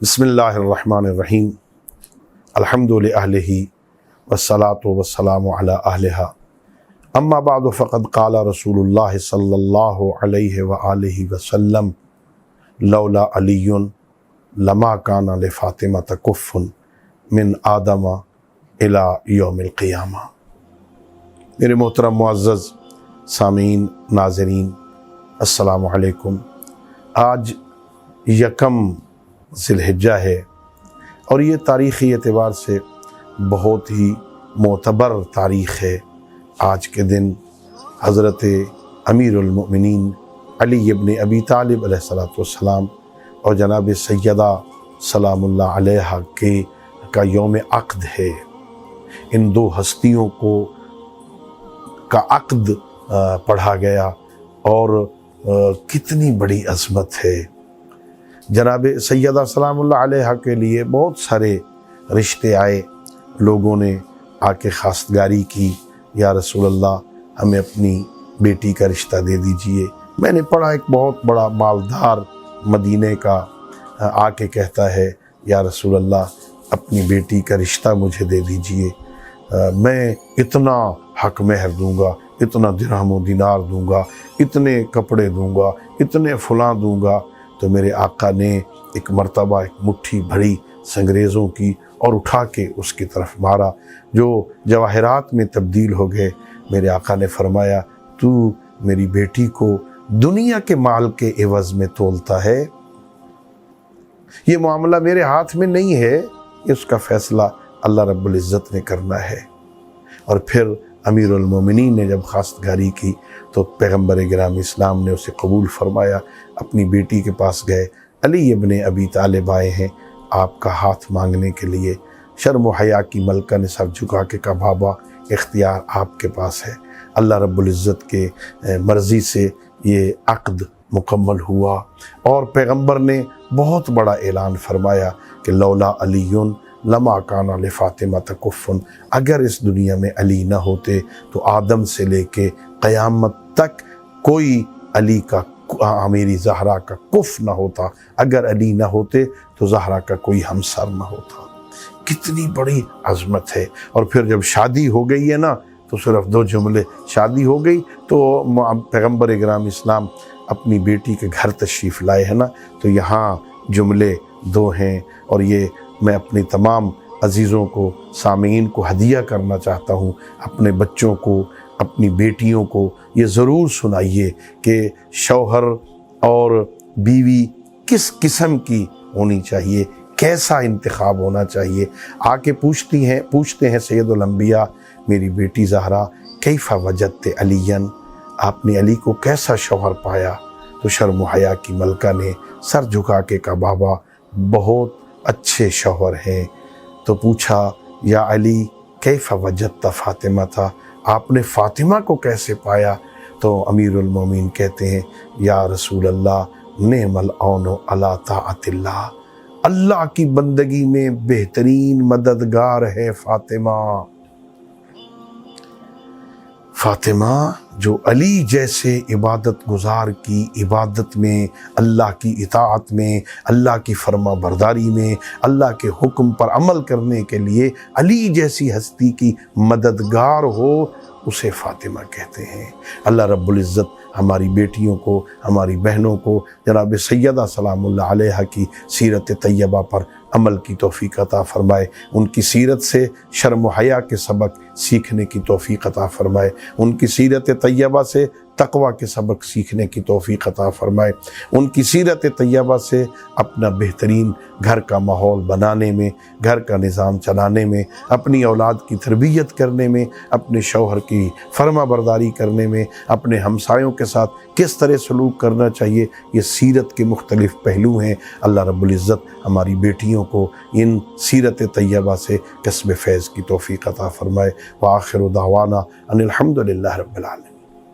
बिस्मिल्लाहिर्रहमानिर्रहीम अल्हम्दुलिल्लाहि वस्सलातु वस्सलामु अला अहलिहा अम्मा बादु फ़क़द क़ाला रसूलुल्लाह सल्लल्लाहु अलैहि व आलिहि वसल्लम लौला अलीयुन लमा काना लिफ़ातिमत कुफ़्फ़ुन मिन आदम इला यौमिल क़ियामा। मेरे मोहतरम मुअज़्ज़ज़ सामीन नाज़रीन अस्सलामु अलैकुम। आज यकम ज़िलहिज्जा है और ये तारीख़ी एतबार से बहुत ही मोतबर तारीख़ है। आज के दिन हज़रत अमीरुल मोमिनीन अली इब्न अबी तालिब अलैहिस्सलातु वस्सलाम और जनाब सैयदा सलामुल्लाह अलैहा का यौम अक़्द है। इन दो हस्तियों का अक़्द पढ़ा गया और कितनी बड़ी अज़मत है। जनाब सैयदा सलामुल्लाह अलैहा के लिए बहुत सारे रिश्ते आए, लोगों ने आके खास्तगारी की, या रसूल अल्लाह हमें अपनी बेटी का रिश्ता दे दीजिए। मैंने पढ़ा एक बहुत बड़ा मालदार मदीने का आके कहता है, या रसूल अल्लाह अपनी बेटी का रिश्ता मुझे दे दीजिए, मैं इतना हक महर दूंगा, इतना दिरहम व दिनार दूंगा, इतने कपड़े दूंगा, इतने फलां दूंगा। तो मेरे आका ने एक मर्तबा एक मुट्ठी भरी संगरेज़ों की और उठा के उसकी तरफ मारा, जो जवाहरात में तब्दील हो गए। मेरे आका ने फरमाया, तू मेरी बेटी को दुनिया के माल के एवज़ में तोलता है, ये मामला मेरे हाथ में नहीं है, इसका फ़ैसला अल्लाह रब्बुल इज़्ज़त ने करना है। और फिर अमीरुल मोमिनीन ने जब खास्तगारी की तो पैगम्बर गिराम इस्लाम ने उसे कबूल फरमाया। अपनी बेटी के पास गए, अली इब्न अबी तालिब आए हैं आपका हाथ मांगने के लिए। शर्म व हया की मलका ने सर झुका के कहा, बाबा इख्तियार आपके पास है। अल्लाह रब्बुल इज़्ज़त के मर्ज़ी से ये अक़्द मुकम्मल हुआ और पैगम्बर ने बहुत बड़ा ऐलान फरमाया कि लौला अलीयुन लमा काना लिफ़ातिमत कुफ़्फ़ुन, अगर इस दुनिया में अली न होते तो आदम से लेके क़यामत तक कोई अली का मेरी ज़हरा का कुफ़ न होता। अगर अली न होते तो ज़हरा का कोई हमसर न होता। कितनी बड़ी अज़मत है। और फिर जब शादी हो गई है ना, तो सिर्फ दो जुमले, शादी हो गई तो पैगम्बर गिराम इस्लाम अपनी बेटी के घर तशरीफ़ लाए हैं ना, तो यहाँ जुमले दो हैं और ये मैं अपने तमाम अज़ीज़ों को, सामीन को हदिया करना चाहता हूँ। अपने बच्चों को, अपनी बेटियों को ये ज़रूर सुनाइए कि शौहर और बीवी किस किस्म की होनी चाहिए, कैसा इंतखाब होना चाहिए। आके पूछते हैं सैयदुल अंबिया, मेरी बेटी ज़हरा कैफ़ा वजदते अलियन, आपने अली को कैसा शौहर पाया? तो शर्म व हया की मलका ने सर झुका के कहा, बाबा बहुत अच्छे शौहर हैं। तो पूछा, या अली कैफ़ा वजदता फ़ातिमा था, आपने फ़ातिमा को कैसे पाया? तो अमीरुल मोमिन कहते हैं, या रसूल अल्लाह नेमल औनो अला ताअतिल्लाह, अल्लाह की बंदगी में बेहतरीन मददगार है फ़ातिमा। फ़ातिमा जो अली जैसे इबादत गुज़ार की इबादत में, अल्लाह की इताअत में, अल्लाह की फर्मा बरदारी में, अल्लाह के हुक्म पर अमल करने के लिए अली जैसी हस्ती की मददगार हो, उसे फ़ातिमा कहते हैं। अल्लाह रब्बुल इज़्ज़त हमारी बेटियों को, हमारी बहनों को जनाब सैयदा सलामुल्लाह अलैहा की सीरत तैयबा पर अमल की तौफ़ीक़ अता फ़रमाए। उनकी सीरत से शर्म व हया के सबक सीखने की तौफ़ीक़ अता फ़रमाए। उनकी सीरत तैयबा से तक़वा के सबक सीखने की तौफ़ीक़ अता फ़रमाए। उनकी सीरत तैयबा से अपना बेहतरीन घर का माहौल बनाने में, घर का निज़ाम चलाने में, अपनी औलाद की तरबियत करने में, अपने शौहर की फर्मा बरदारी करने में, अपने हमसायों के साथ किस तरह सलूक करना चाहिए, ये सीरत के मुख्तलिफ़ पहलू हैं। अल्लाह रब्बुल इज़्ज़त हमारी बेटियों को इन सीरत तैयबा से कसब फैज़ की तौफ़ीक़ अता फ़रमाए। व आखिरु दावाना अनिल हम्दुलिल्लाहि रब्बिल आलमीन।